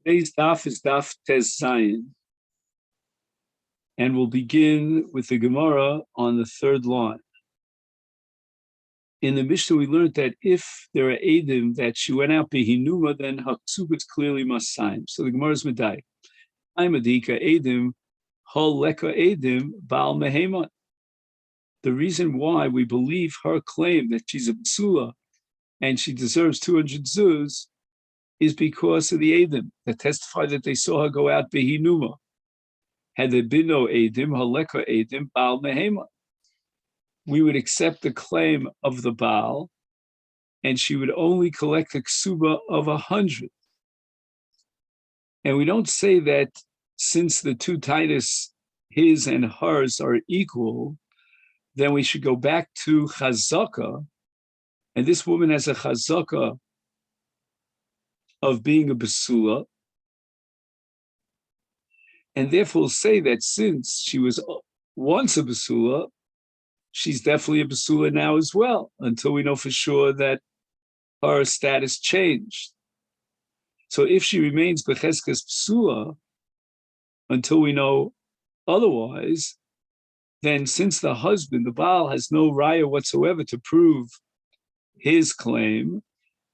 Today's daf is daf Tes Zayin, and we'll begin with the Gemara on the third line. In the Mishnah, we learned that if there are Eidim that she went out behinuma, then Haksuba is clearly Masayim. So the Gemara is Medai. I'm Adika Eidim, Hol Leka Eidim, Baal Mehemon. The reason why we believe her claim that she's a Psula and she deserves 200 zuz is because of the Eidim that testify that they saw her go out behinuma. Had there been no Eidim, Haleka Eidim, Baal Mehema, we would accept the claim of the Baal, and she would only collect a ksuba of 100. And we don't say that since the two Titus, his and hers, are equal, then we should go back to Chazaka, and this woman has a Chazaka of being a Basula, and therefore say that since she was once a Basula, she's definitely a Basula now as well, until we know for sure that her status changed. So if she remains Becheskas Basula until we know otherwise, then since the husband, the Baal, has no raya whatsoever to prove his claim,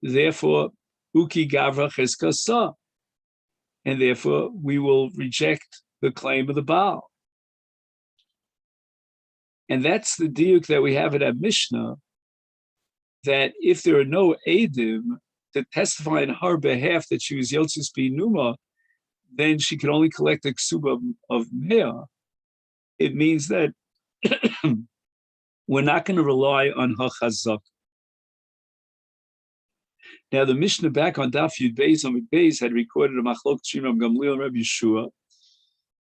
therefore Uki Gavra Cheskasa, and therefore we will reject the claim of the Baal. And that's the diuk that we have in our Mishnah, that if there are no Eidim to testify in her behalf that she was Yotzis Binuma, then she can only collect a ksuba of Mea. It means that we're not going to rely on her chazak. Now, the Mishnah back on Daf Yud Beis on Beis had recorded a machlok Shimon Gamliel and Rabbi Yeshua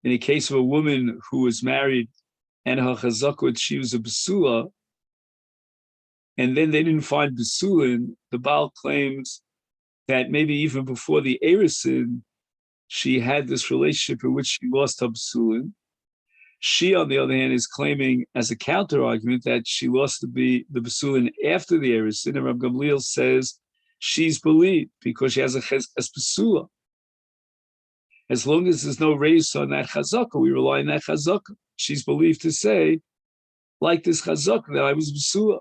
in a case of a woman who was married and her chazak, she was a basula, and then they didn't find basulin. The Baal claims that maybe even before the erisin, she had this relationship in which she lost her basulin. She, on the other hand, is claiming as a counter argument that she lost the basulin after the erisin, and Rabbi Gamliel says she's believed because she has a cheskas basula. As long as there's no raise on that chazaka, we rely on that chazaka. She's believed to say, like this chazaka, that I was basula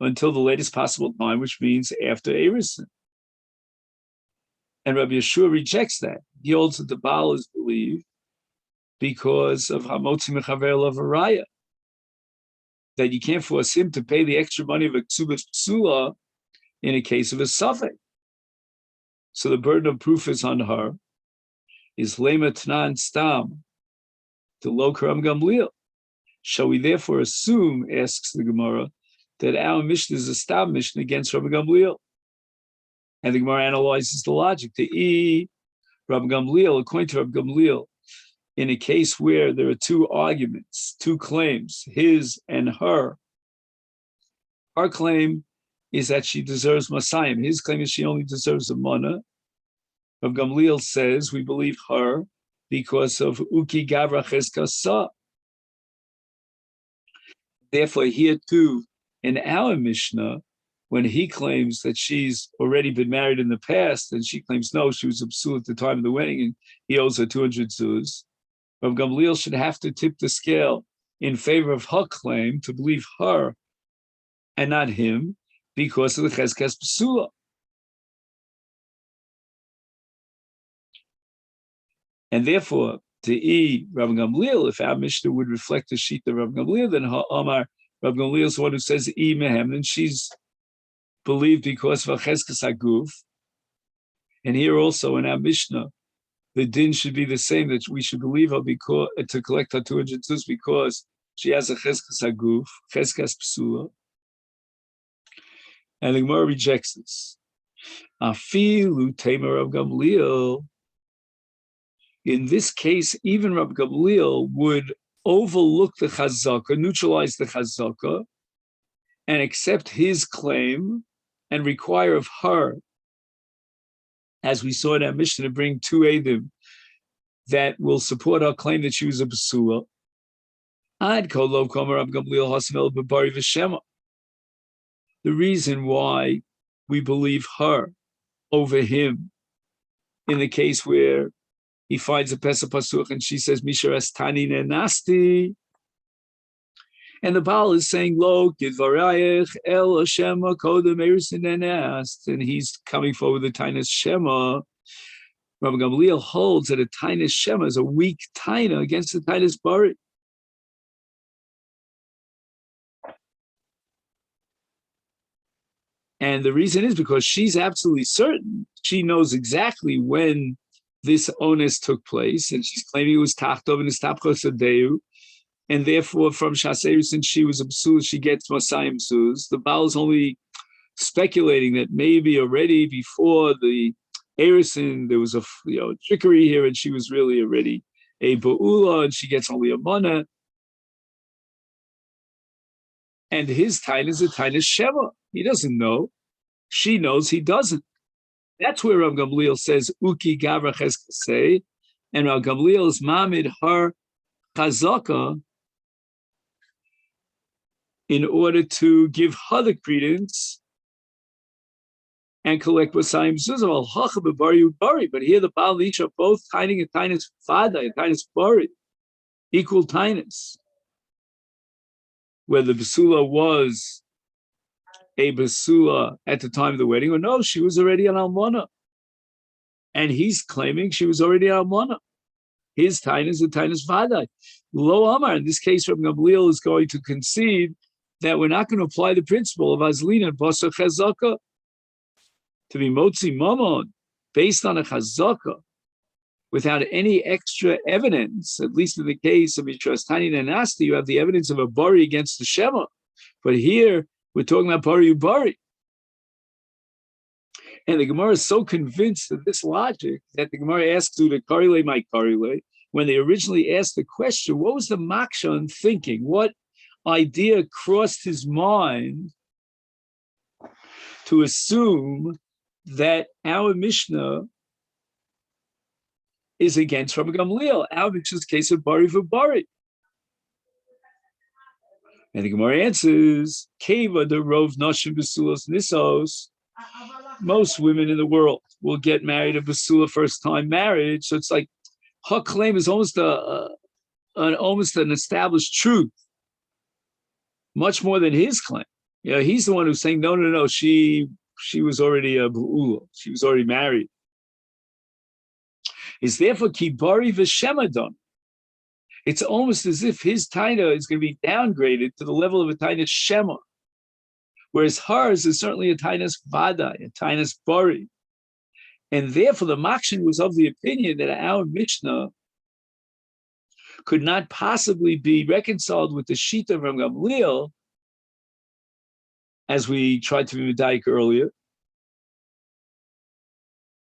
until the latest possible time, which means after erison. And Rabbi Yeshua rejects that. He holds that the Baal is believed because of Hamotzi Mechaver Lavaraya, that you can't force him to pay the extra money of a ksubas psula in a case of a suffix. So the burden of proof is on her. Is lema tnan stam to lo karam gamliel. Shall we therefore assume, asks the Gemara, that our Mishnah is a stam Mishnah against Rabbi Gamliel? And the Gemara analyzes the logic. The Rabbi Gamliel, according to Rabbi Gamliel, in a case where there are two arguments, two claims, his and her claim is that she deserves Masayim. His claim is she only deserves a mana. Rabbi Gamliel says we believe her because of Uki Gavra Cheskasa. Therefore, here too, in our Mishnah, when he claims that she's already been married in the past, and she claims no, she was a psul at the time of the wedding, and he owes her 200 zuz, Rabbi Gamliel should have to tip the scale in favor of her claim to believe her and not him because of the cheskas psula. And therefore, to Rabbi Gamliel, if our Mishnah would reflect the sheet of Rabbi Gamliel, then Amar Rabbi Gamliel is the one who says mehem, and she's believed because of cheskas haguf. And here also in our Mishnah, the din should be the same, that we should believe her because to collect her 200 zuz because she has a cheskas haguf, cheskas psula. And the Gemara rejects this. Afilu tamer of Gamliel. In this case, even Rabbi Gamliel would overlook the chazaka, neutralize the chazaka, and accept his claim and require of her, as we saw in our Mishnah, to bring two Eidim that will support our claim that she was a basula. Ad kol lo kamer Rabbi Gamliel hasamel b'bari v'shema. The reason why we believe her over him in the case where he finds a Pesach Pasuch and she says, Misharas Tani Nasti. And the Baal is saying, Lo, Gidvarayech, El Shema, Kodem Erisin Nenast. And he's coming forward with the Tainus Shema. Rabbi Gamliel holds that a Tainus Shema is a weak Taina against the Tainus Bari. And the reason is because she's absolutely certain. She knows exactly when this onus took place, and she's claiming it was Tachtov and Istapchos Adeu. And therefore, from Shaseir, since she was a Psul, she gets Masayim Psus. The Baal is only speculating that maybe already before the Erison, there was a trickery here, and she was really already a Ba'ula, and she gets only a Mana. And his Tain is a Tain is Sheva. He doesn't know. She knows, he doesn't. That's where Rav Gamliel says, Uki Gavra Cheskasei, and Rav Gamliel's Mamid Har Chazaka, in order to give her the credence and collect Basayim Zuzah, Al Bari. But here the Baal and Isha are both tiny and tinus Fada, and tinus Bari, equal tinus. Whether the Basula was a Basula at the time of the wedding, or no, she was already an Almana. And he's claiming she was already an Almana. His tinus and tinus Fada. Lo Amar, in this case, Rabbi Gamliel is going to concede that we're not going to apply the principle of Azlina and Basa Chazaka to be Motzi Mamon based on a Chazaka without any extra evidence. At least in the case of Mitrastani and Nasti, you have the evidence of a Bari against the Shema. But here, we're talking about Bari Ubari. And the Gemara is so convinced of this logic that the Gemara asks you to Karile my Karile. When they originally asked the question, what was the Makshan thinking? What idea crossed his mind to assume that our Mishnah is against Rabbi Gamliel? Our Mishnah's case of Bari for Bari. And the Gemara answers, Keva the Rov Nashim Basulas Nisos. Most women in the world will get married a Basula first time marriage. So it's like her claim is almost almost an established truth, much more than his claim. He's the one who's saying, no, she was already a Bu'ula. She was already married. It's therefore Kibari V'Shemadon. It's almost as if his Taina is going to be downgraded to the level of a Taina Shema, whereas hers is certainly a Tainas Vada, a Tainas Bari. And therefore the Makshin was of the opinion that our Mishnah could not possibly be reconciled with the Shita from Gamliel, as we tried to be Medaik earlier.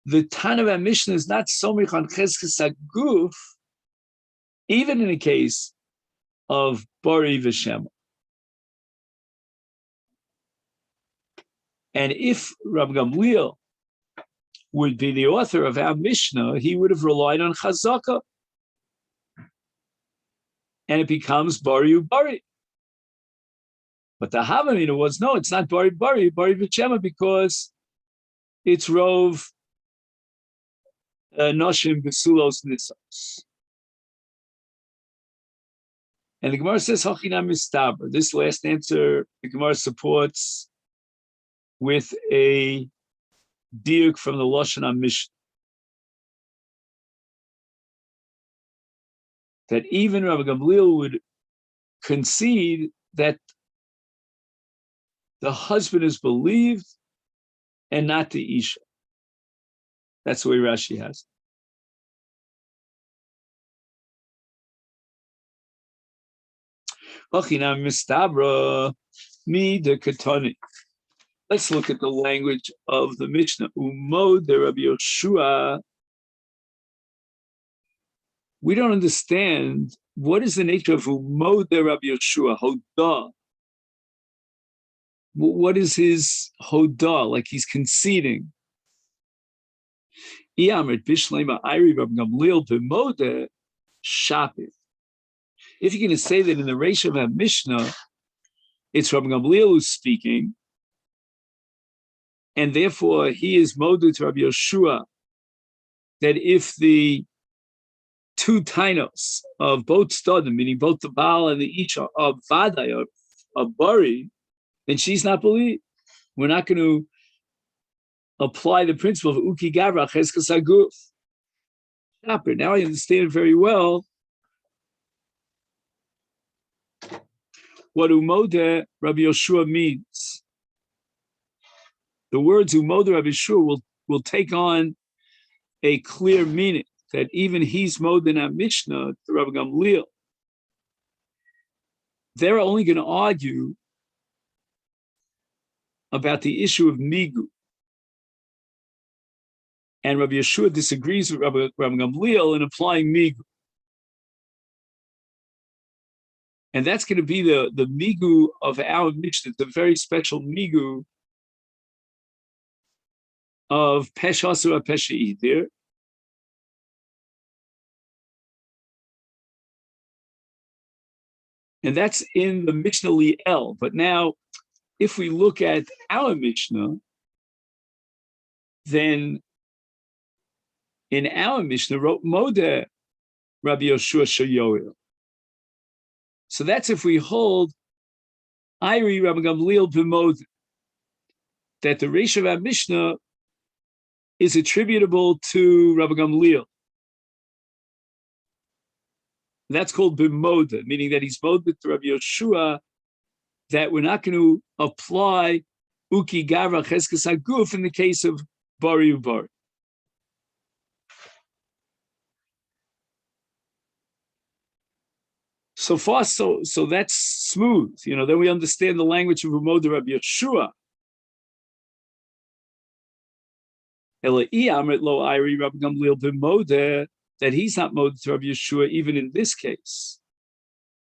The Tan of our Mishnah is not so much on Cheskes HaGuf, even in the case of Bari V'Shema. And if Rabbi Gamliel would be the author of our Mishnah, he would have relied on Chazaka. And it becomes Bari Ubari. But the Havamina was, no, it's not Bari V'Shema, because it's Rov Noshim Besulos Nisos. And the Gemara says, Hachina Mistaber. This last answer, the Gemara supports with a diuk from the Lashon HaMishnah, that even Rabbi Gamliel would concede that the husband is believed and not the Isha. That's the way Rashi has it. Mistabra mi de katani. Let's look at the language of the Mishnah. Umod de Rabbi Yoshua. We don't understand what is the nature of Umod de Rabbi Yoshua, Hodah. What is his Hodah? Like he's conceding. If you're going to say that in the ratio of our Mishnah, it's Rabbi Gamliel who's speaking, and therefore he is Modu to Rabbi Yoshua that if the two tainos of both Stodim, meaning both the Baal and the Isha, of Vadai, of Bari, then she's not believed. We're not going to apply the principle of Uki Gavra Cheskas Aguf. Now I understand very well what Umode Rabbi Yoshua means. The words Umode Rabbi Yoshua will take on a clear meaning, that even he's Moden at Mishnah to Rabbi Gamliel. They're only going to argue about the issue of Migu. And Rabbi Yeshua disagrees with Rabbi Gamliel in applying Migu. And that's going to be the Migu of our Mishnah, the very special Migu of Pesh Asura Pesh Idir. And that's in the Mishnah Li'el. But now, if we look at our Mishnah, then in our Mishnah wrote Modeh Rabbi Yoshua Shayoel. So that's if we hold Iri Rabbi Gamliel b'Modeh, that the Reish of our Mishnah is attributable to Rabbi Gamliel. That's called b'Modeh, meaning that he's Modeh to Rabbi Yoshua, that we're not going to apply Uki Gavra Cheskas Aguf in the case of Bari Ubari. So far, so that's smooth. Then we understand the language of Umod Rabbi Yeshua. That he's not Mod to Rabbi Yeshua even in this case,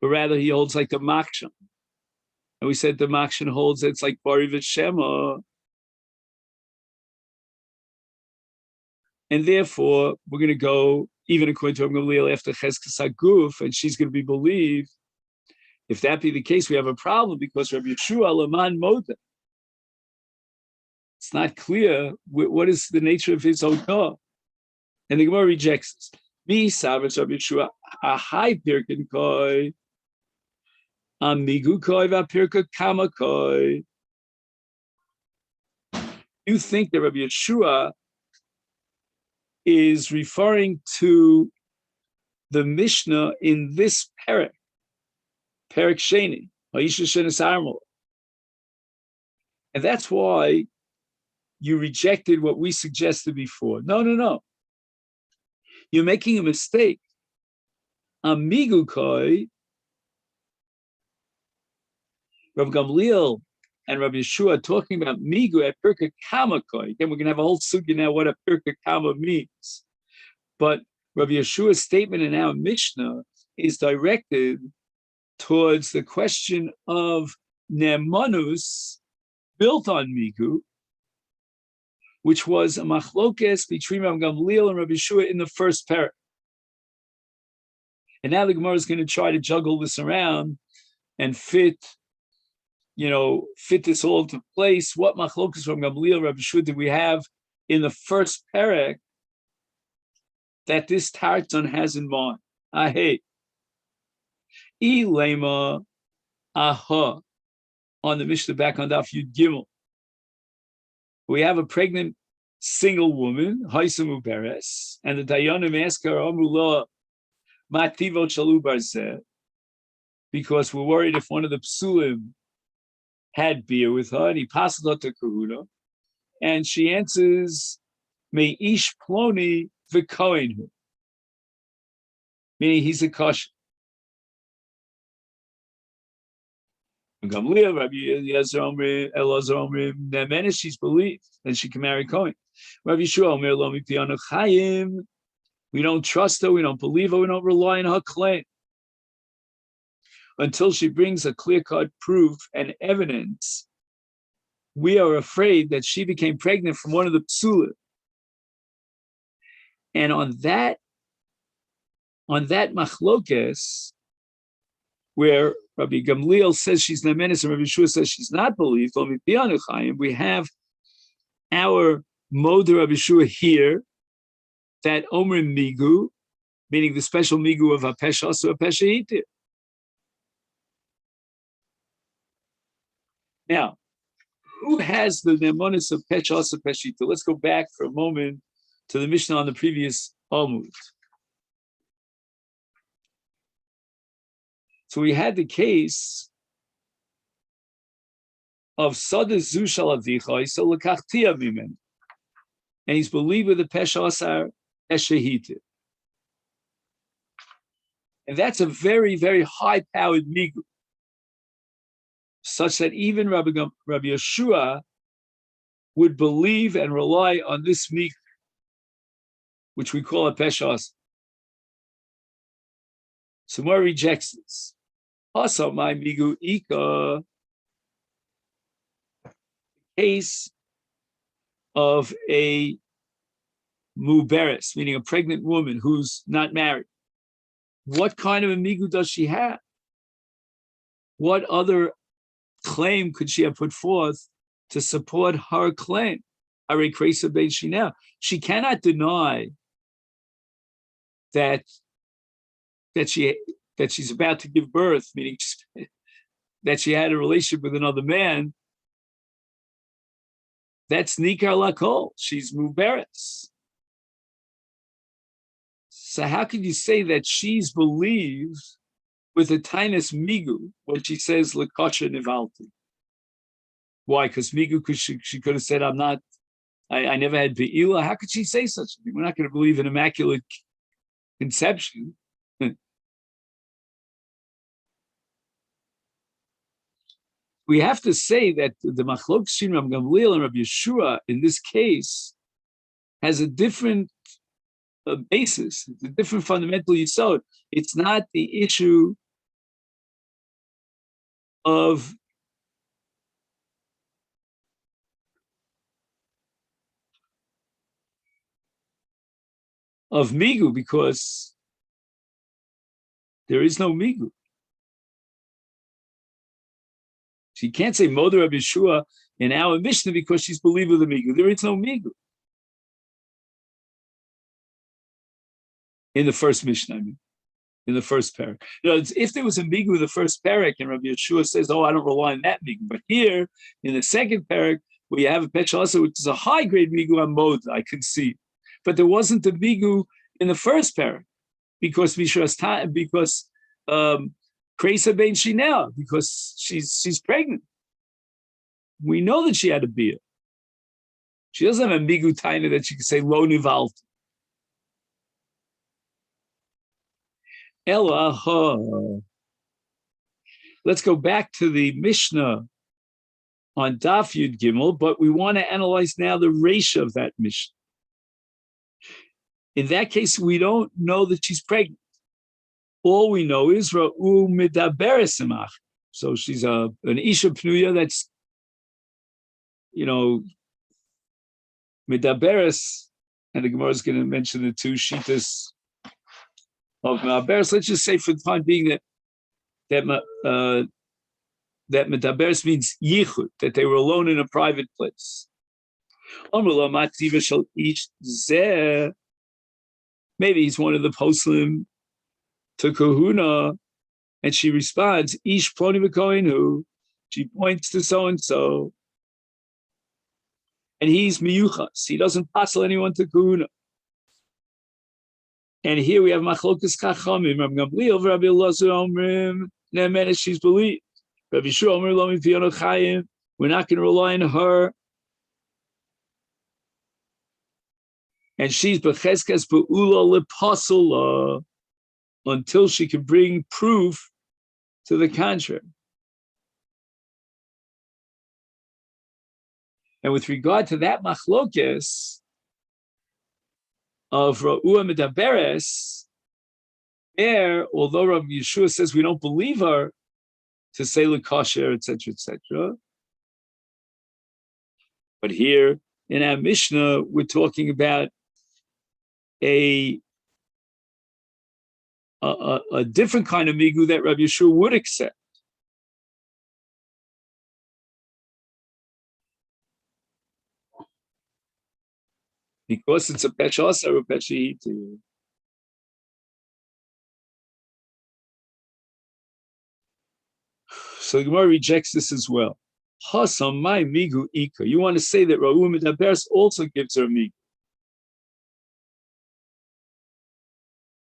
but rather he holds like the Makshan. And we said the Makshan holds that it's like Bari V'Shema. And therefore, we're going to go, even according to Rabbi Gamliel, after Cheskas Haguf, and she's going to be believed. If that be the case, we have a problem because Rabbi Yeshua Laman Moda. It's not clear what is the nature of his Odah. And the Gemara rejects this. Mi Savitz Rabbi Yeshua, a high Pirkin Koi, Amigu Koi, Vapirka Kama Koi. You think that Rabbi Yeshua is referring to the Mishnah in this Perek Sheni, Ha'isha Shenis Armol. And that's why you rejected what we suggested before. No. You're making a mistake. Amigu Koi, Rabbi Gamliel and Rabbi Yeshua are talking about Migu at Pirka Kama Koi. Again, we're going to have a whole sugya now what a Pirka Kama means. But Rabbi Yeshua's statement in our Mishnah is directed towards the question of Nemanus built on Migu, which was a machlokes between Rabbi Gamliel and Rabbi Yeshua in the first parak. And now the Gemara is going to try to juggle this around and fit this all into place. What machlokes from Gamliel, Rabbi Yeshua did we have in the first parak that this Tarton has in mind? Ahei. Ilema aha. On the Mishnah back on Daf Yud Gimel. We have a pregnant single woman, Haisamu Beres, and the Dayanim ask her, Amrullah, Mativot Shalu Barzeh, because we're worried if one of the Psulim had beer with her, and he passed her to Kahuna, and she answers, May Ish Ploni V'Kohenhu, meaning he's a kosher. Gamliel, Rabbi Eliezer Omri, Elazar Omri, Nemenes, she's believed, and she can marry Kohen. Rabbi Yeshua Omer Lo Mipianu Chayim, we don't trust her, we don't believe her, we don't rely on her claim until she brings a clear-cut proof and evidence. We are afraid that she became pregnant from one of the psulim. And on that machlokes, where Rabbi Gamliel says she's nemenis and Rabbi Yeshua says she's not believed, we have our Moder Rabbi Yeshua here that Omer Migu, meaning the special Migu of a Pesha Asu, a Pesha Hitir. Now, who has the Nemonis of Pesha Asu, Pesha Hitir? Let's go back for a moment to the Mishnah on the previous Amud. So we had the case of Sada Zushal Avichai, so Lakachtia Mimen. And he's believed with the Pesha Asar Eshahita. And that's a very, very high-powered migu, such that even Rabbi Yeshua would believe and rely on this migu, which we call a Pesha Asar. So more rejects this. Also, my migu ika, case of a muberes, meaning a pregnant woman who's not married. What kind of a migu does she have? What other claim could she have put forth to support her claim? She cannot deny that she's about to give birth, meaning that she had a relationship with another man. That's nikar lakol. She's muberes. So how can you say that she's believed with a tiniest migu when she says lekosha nivalti? Why? Because migu, because she could have said, I never had be'ila. How could she say such a thing? We're not going to believe in immaculate conception. We have to say that the Machlok Shin Rav Gamliel and Rabbi Yeshua in this case has a different basis, it's a different fundamental yisod. It's not the issue of migu, because there is no migu. She can't say Moder Rabbi Yeshua in our Mishnah because she's believed with the migu. There is no migu. In the first Mishnah, I mean, in the first parak. If there was a migu in the first parak and Rabbi Yeshua says, I don't rely on that migu. But here, in the second parak, where you have a Pesha Asar, which is a high-grade migu on Mod, I can see. But there wasn't a migu in the first parak because Kreisa Ben Shinel, because she's pregnant. We know that she had a beer. She doesn't have a migu taina that she can say lo nivalt. Ella. Let's go back to the Mishnah on Daf Yud Gimel, but we want to analyze now the ratio of that Mishnah. In that case, we don't know that she's pregnant. All we know is Ra'u Midaberes Imach. So she's an Isha Pnuya that's, Midaberes, and the Gemara is going to mention the two Shitas of Midaberes. Let's just say for the time being that Midaberes means Yichud, that they were alone in a private place. Maybe he's one of the poslim to Kahuna, and she responds, Ish Ploni V'Kohenu. She points to so-and-so, and he's miyuchas. He doesn't passel anyone to Kahuna. And here we have Machlokas Chachamim, Rabbi Gamliel, Rabbi Elazar Omrim, Ne'emenes, she's believed. Rabbi Yeshua Omer Lo Mipiyono Chayim, we're not going to rely on her. And she's Becheskes Be'ula Lepasula, until she can bring proof to the contrary. And with regard to that machlokes of Ra'ua Medaberes, there, although Rabbi Yeshua says we don't believe her to say lekosher, etc., but here in our Mishnah, we're talking about a different kind of migu that Rabbi Yeshua would accept. because it's a peshasa or a peshahiti. So the Gemara rejects this as well. Hasam my migu ika. You want to say that Ra'u Medabers also gives her migu.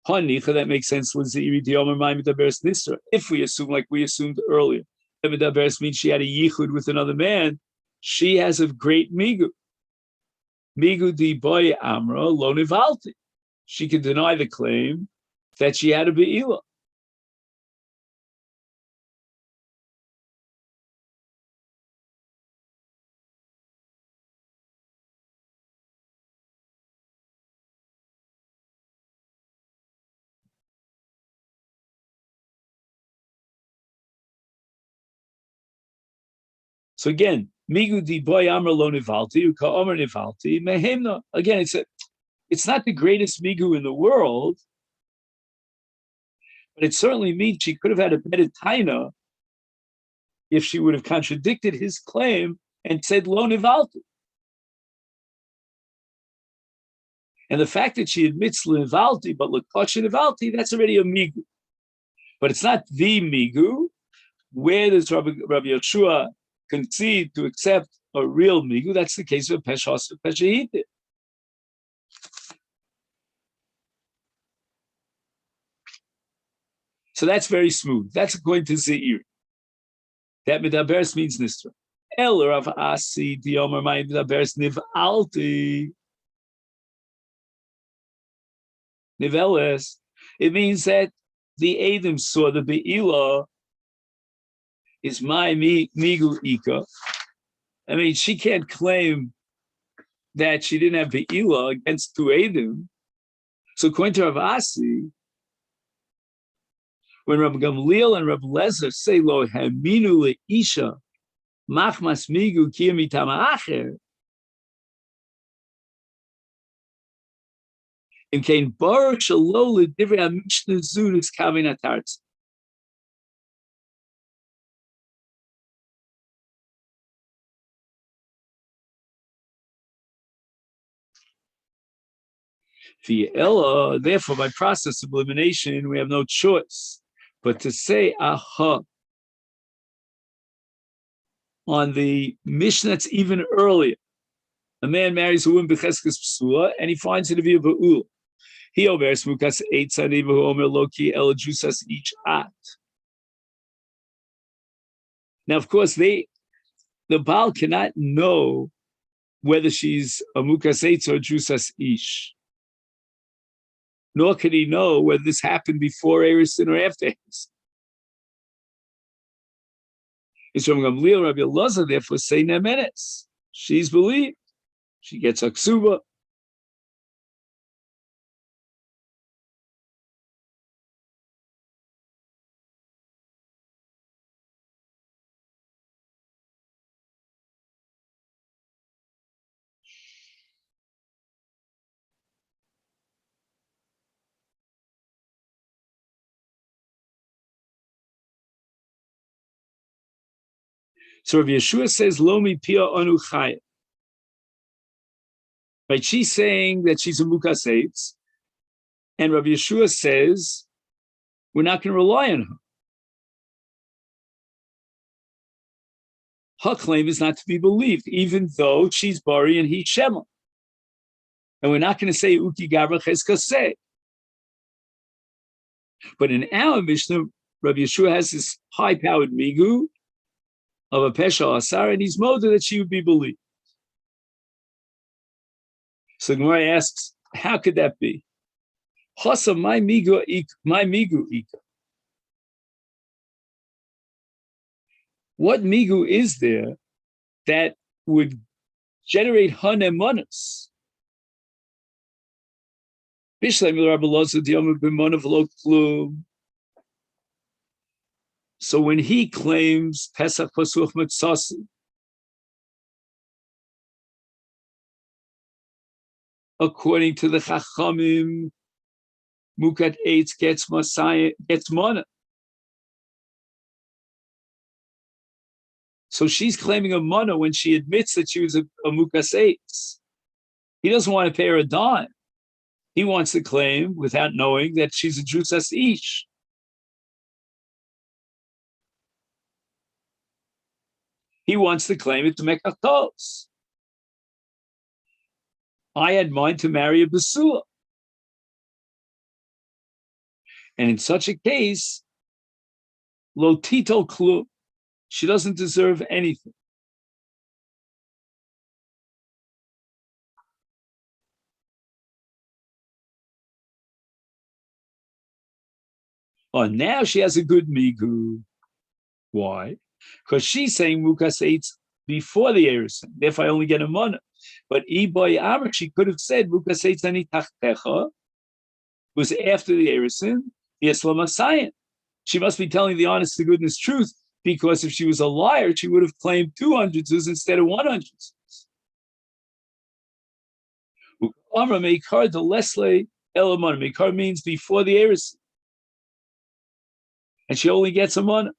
Hanicha, that makes sense. If we assume, like we assumed earlier, that Medabers means she had a yichud with another man, she has a great migu. Migu di boy amra lo nivalti. She can deny the claim that she had a be'ilah. So again, migu di boy amra lo nivalti, uka omer nivalti, mehemna. Again, it's not the greatest migu in the world, but it certainly means she could have had a better taina if she would have contradicted his claim and said lo nivalti. And the fact that she admits nivalti, but l'kocha nivalti, that's already a migu. But it's not the migu. Where does Rabbi Yeshua concede to accept a real migu? That's the case of peshas peshahit. So that's very smooth. That's according to Zeir. That medaberes means nisra. El Rav Asi diomer my medaberes nivalti. Niveles. It means that the Adam saw the Be'ilah is my migu ika. I mean, she can't claim that she didn't have Be'ilah against two Adam. So according to Rav Asi, when Rabbi Gamliel and Rabbi Lezer say lo haminu leisha machmas migu kiyami tamaacher, in kain bar shalo ledivri hamishna zud is kavin atartz. Therefore, by process of elimination, we have no choice but to say aha on the Mishnah that's even earlier. A man marries a woman b'cheskes psula, and he finds her to be a ba'ul. He overs mukas eight sani v'homer loki el jusas each at. Now, of course, the Baal cannot know whether she's a mukas eitz or jusas ish. Nor can he know whether this happened before Erisin or after Erisin. It's from Gamliel, Rabbi Elazar, therefore say nemenes. She's believed. She gets a ksuba. So Rabbi Yeshua says, Lomi pia anu chaya. Right? She's saying that she's a mukas eitz, and Rabbi Yeshua says, we're not going to rely on her. Her claim is not to be believed, even though she's bari and he's shema. And we're not going to say uki gabra cheskaseh. But in our Mishnah, Rabbi Yeshua has this high-powered migu of a pesha asar, and he's moda that she would be believed. So Gemara asks, how could that be? Chasa my migu ika. What migu is there that would generate hanemonas? So when he claims Pesach Pasuch Mitzasi, according to the Chachamim, Mukat Eitz gets Messiah, gets Mana. So she's claiming a Mana when she admits that she was a Mukas Eitz. He doesn't want to pay her a dime. He wants to claim without knowing that she's a Drusas Ish. He wants to claim it to make a tos. I had mine to marry a Basula. And in such a case, lo tito klu, she doesn't deserve anything. Oh, now she has a good migu. Why? Because she's saying mukas eitz before the erison. Therefore, I only get a mana. But Iboy Amr, she could have said mukas eitz ani tachtecha was after the erison. Yes, lamasayin. She must be telling the honest to goodness truth, because if she was a liar, she would have claimed 200 zuz instead of 100 zuz. Amr meikar the lesle elamon. Meikar means before the erison. And she only gets a mana.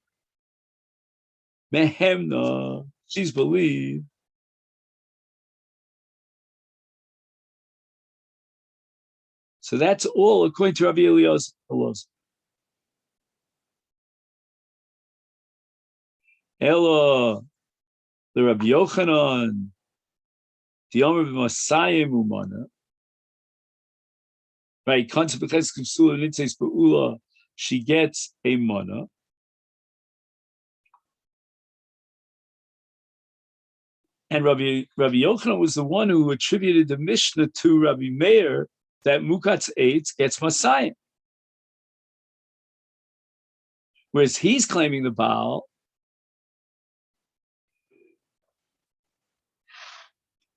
Mehemna, she's believed. So that's all according to Rabbi Eliya's laws. Ella, the Rabbi Yochanan, the Omer b'Masayim umana. Right, she gets a mana. And Rabbi Yochanan was the one who attributed the Mishnah to Rabbi Meir that Mukatz Eitz gets Masayim. Whereas he's claiming the Baal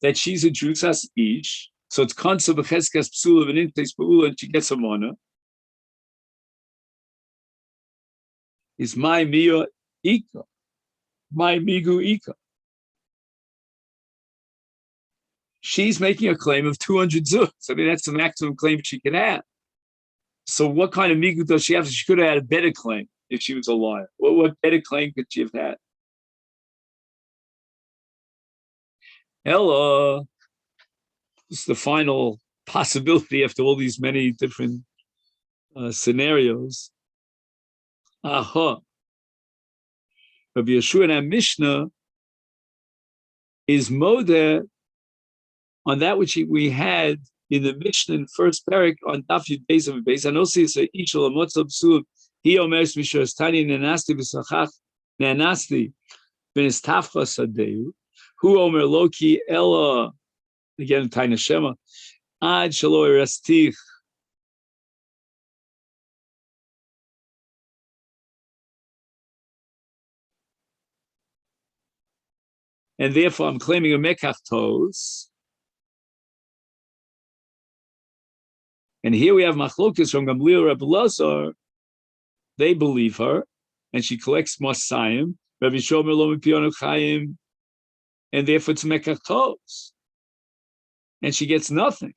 that she's a Drusas Ish, so it's Kansa B'Cheskas Psula V'Nintes B'Ula, and she gets a mana. Is my Mia Ika, my Migu Ika. She's making a claim of 200 zuz. I mean, that's the maximum claim she can have. So what kind of migu does she have? She could have had a better claim if she was a liar. What better claim could she have had? Ella, this is the final possibility after all these many different scenarios. Aha. Rabbi Yeshua and our Mishnah is modeh on that which we had in the Mishnah in first parak on Daf Yud Beis of Beis. And also it's a Ishal Amotzab Psul. He omers Mishras Tani Nenasti V'Sachach Nenasti V'Nistafcha Sadeu. Who omer Loki Ella, again Taina Shema, Ad Shalo Erastich. And therefore I'm claiming a Mekach Tos. And here we have Machlokas from Gamliel Rabbi Lazar. They believe her, and she collects Masayim, Rabbi Shomer Lo Mipionu Chaim, and therefore it's Mekach Tos. And she gets nothing.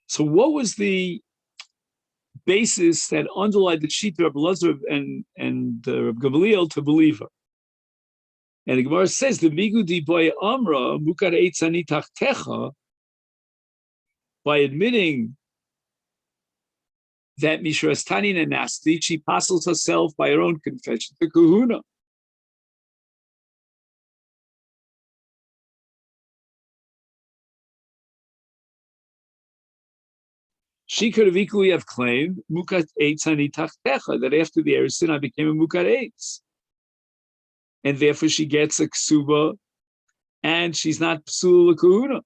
So what was the basis that underlied the Shita Rabbi Lazar and Rabbi Gamliel to believe her? And the Gemara says, the Migudi boy Amra, Mukar Eitzani Tachtecha, by admitting that Mishras Tanin and Nasti, she apostles herself by her own confession to Kahuna. She could have equally have claimed Mukat Eitzani Tachtecha, that after the Erisin I became a Mukat Eitz. And therefore she gets a ksuba, and she's not psul kahuna.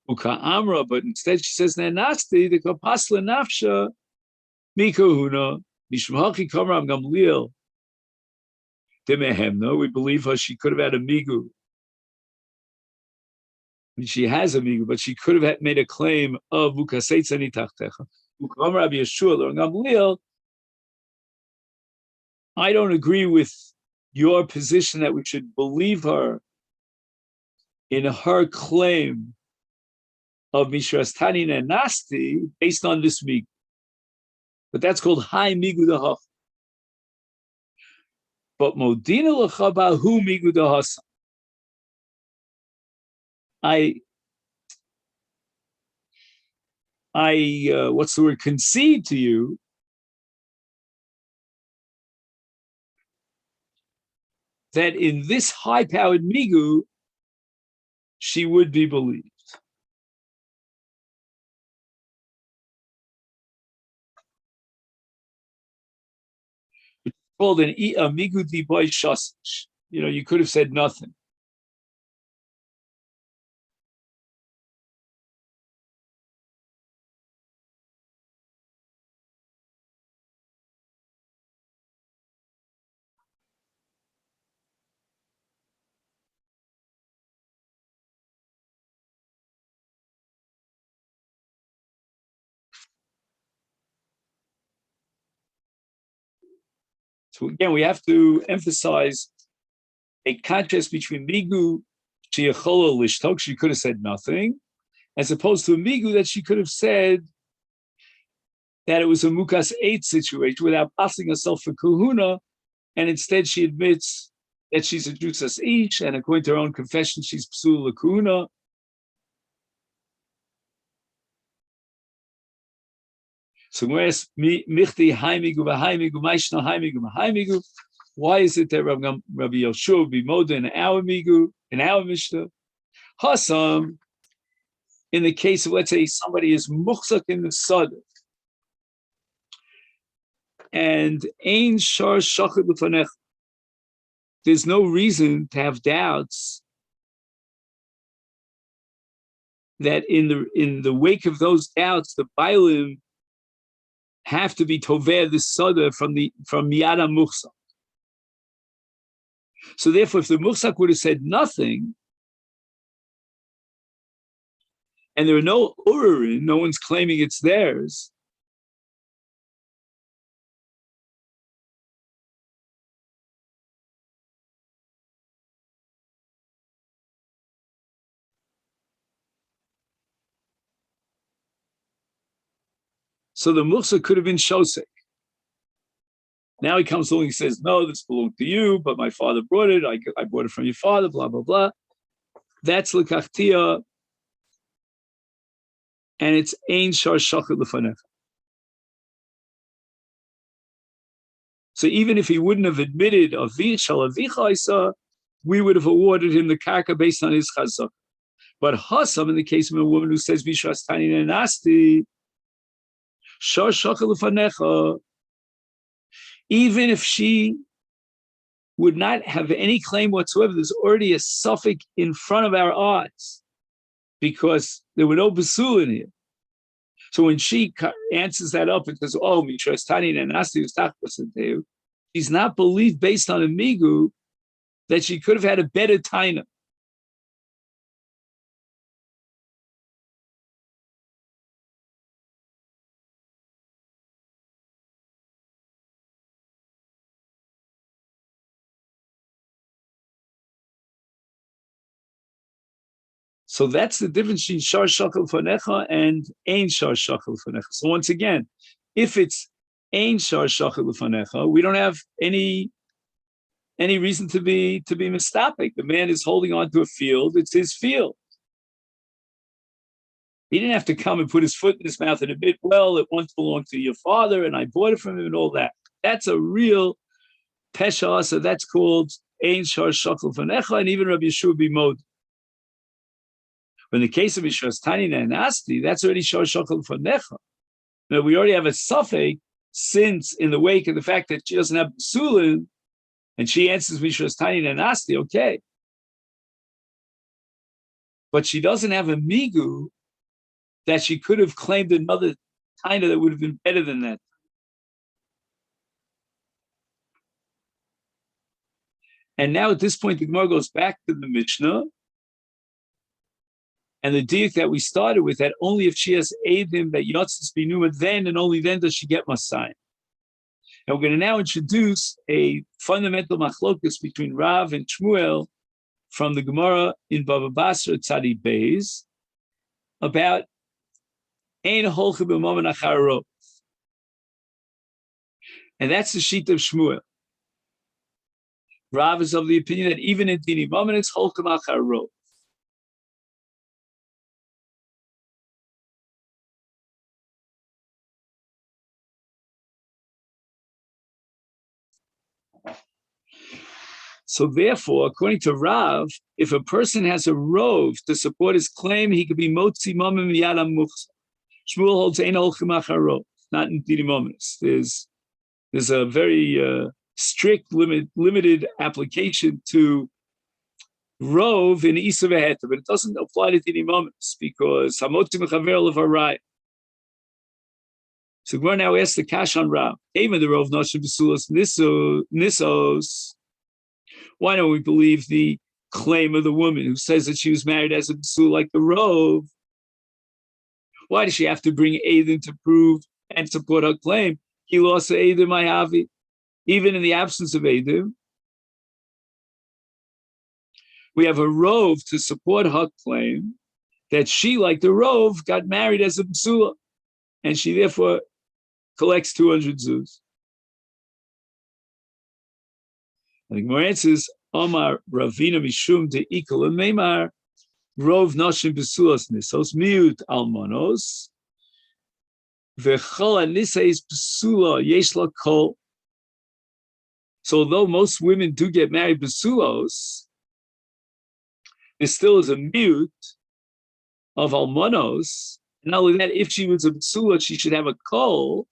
Uka amra, but instead she says nenasti the kapasla nafsha mi kahuna mishmachi kamram gamliel demehemna. We believe her. She could have had a migu. I mean, she has a migu, but she could have made a claim of ukasetzani tachtecha. Uka amra b'yeshua or gamliel. I don't agree with your position that we should believe her in her claim of Mishras Tanin and Nasti based on this migu. But that's called high migudahach. But modina l'chaba hu migudahasa. What's the word? Concede to you that in this high-powered migu, she would be believed. It's called a migu diboy shasich. You could have said nothing. So again, we have to emphasize a contrast between migu sheyachola lishtok, she could have said nothing, as opposed to a migu that she could have said that it was a mukas 8 situation without passing herself for kahuna, and instead she admits that she's a jusas ish, and according to her own confession, she's psul kahuna. So whereas michti haimigu v'haimigu maishna haimigu v'haimigu, why is it that Rabbi Yoshua would be moda in our migu, in our mishnah? Hasam, in the case of, let's say, somebody is muchzak in the sod, and ein shar shachar l'fanech, there's no reason to have doubts that in the wake of those doubts, the bailim have to be toveh the soda from miyada muchzak. So therefore, if the muchzak would have said nothing, and there are no ururin, no one's claiming it's theirs, so the muchzak could have been shosek. Now he comes along and says, no, this belonged to you, but my father brought it. I bought it from your father, blah, blah, blah. That's l'kachtia, and it's ein shar shachar l'fanech. So even if he wouldn't have admitted shal avicha isa, we would have awarded him the karka based on his chazak. But hasam, in the case of a woman who says bishras tani nasti, shar shachar l'fanecha, even if she would not have any claim whatsoever, there's already a suffix in front of our eyes because there were no basul in here. So when she answers that up and says, oh, mitrastani nanasti ustachbasanteu, she's not believed based on a migu that she could have had a better taina. So that's the difference between shar shachal fanecha and ein shar shachal fanecha. So once again, if it's ein shar shachal fanecha, we don't have any reason to be mistapik. The man is holding on to a field; it's his field. He didn't have to come and put his foot in his mouth and admit, well, it once belonged to your father, and I bought it from him, and all that. That's a real pesha. So that's called ein shar shachal fanecha, and even Rabbi Yeshua b'mod. But in the case of Mishras Tani Nasti, that's already Shor Shachal Fanecha. Now, we already have a suffix since in the wake of the fact that she doesn't have Sulin, and she answers Mishras Tani Nasti, okay. But she doesn't have a Migu that she could have claimed another Taina that would have been better than that. And now at this point, the Gemara goes back to the Mishnah, and the diuk that we started with, that only if she has Eidim that Yotzis Binuma, then and only then does she get Masayim. And we're going to now introduce a fundamental machlokus between Rav and Shmuel from the Gemara in Bava Basra Tzadi Beis about Ein Holcha B'Momen Achar Rov. And that's the sheet of Shmuel. Rav is of the opinion that even in Dini Mammon, it's Holchem Achar Rov. So therefore, according to Rav, if a person has a rov to support his claim, he could be motzi mamim yadam muchsa. Shmuel holds ein holchem achar rov, not in Dini Mominus. There's a very strict limited application to rov in Isa v'heta, but it doesn't apply to Dini Mominus because hamotzi mechaver levarai. So we're now asked the kash on Rav. Even the rov noshim b'sulas nisos. Why don't we believe the claim of the woman who says that she was married as a B'sul like the Rove? Why does she have to bring Eidim to prove and support her claim? He lost Eidim Ayavi. Even in the absence of Eidim, we have a Rove to support her claim that she, like the Rove, got married as a B'sula, and she therefore collects 200 zuz. I think more answers, Omar Ravina Mishum de Ikol and Meimar, Rov Noshim Besulas Nisos, Miut Almonos, Vechola Nisais Besula Yeshla Kol. So although most women do get married Besulos, there still is a mute of Almonos. And not only that, if she was a Besula, she should have a Kol.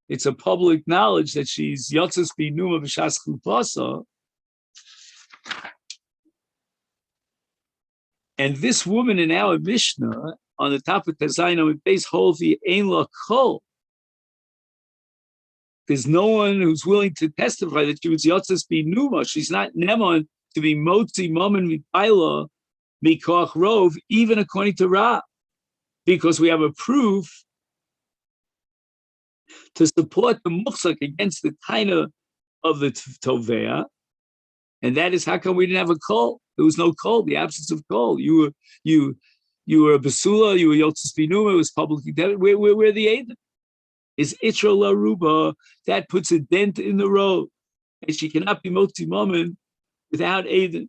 It's a public knowledge that she's Yotzes Binuma B'Shas Chupasa. And this woman in our Mishnah, on the top of Tazayno and base holds the Ein La Kol. There's no one who's willing to testify that she was Yotzes Binuma. She's not Nemon to be Motzi Momen Mipaila Mikoch Rov, even according to Ra, because we have a proof to support the Muchsak against the Taina of the Tovea. And that is how come we didn't have a kol? There was no kol, the absence of kol. You were a basula, you were yotzes binuma, it was publicly dead. Where the Eidim? Is itra la ruba, that puts a dent in the road. And she cannot be motzi mammon without Eidim.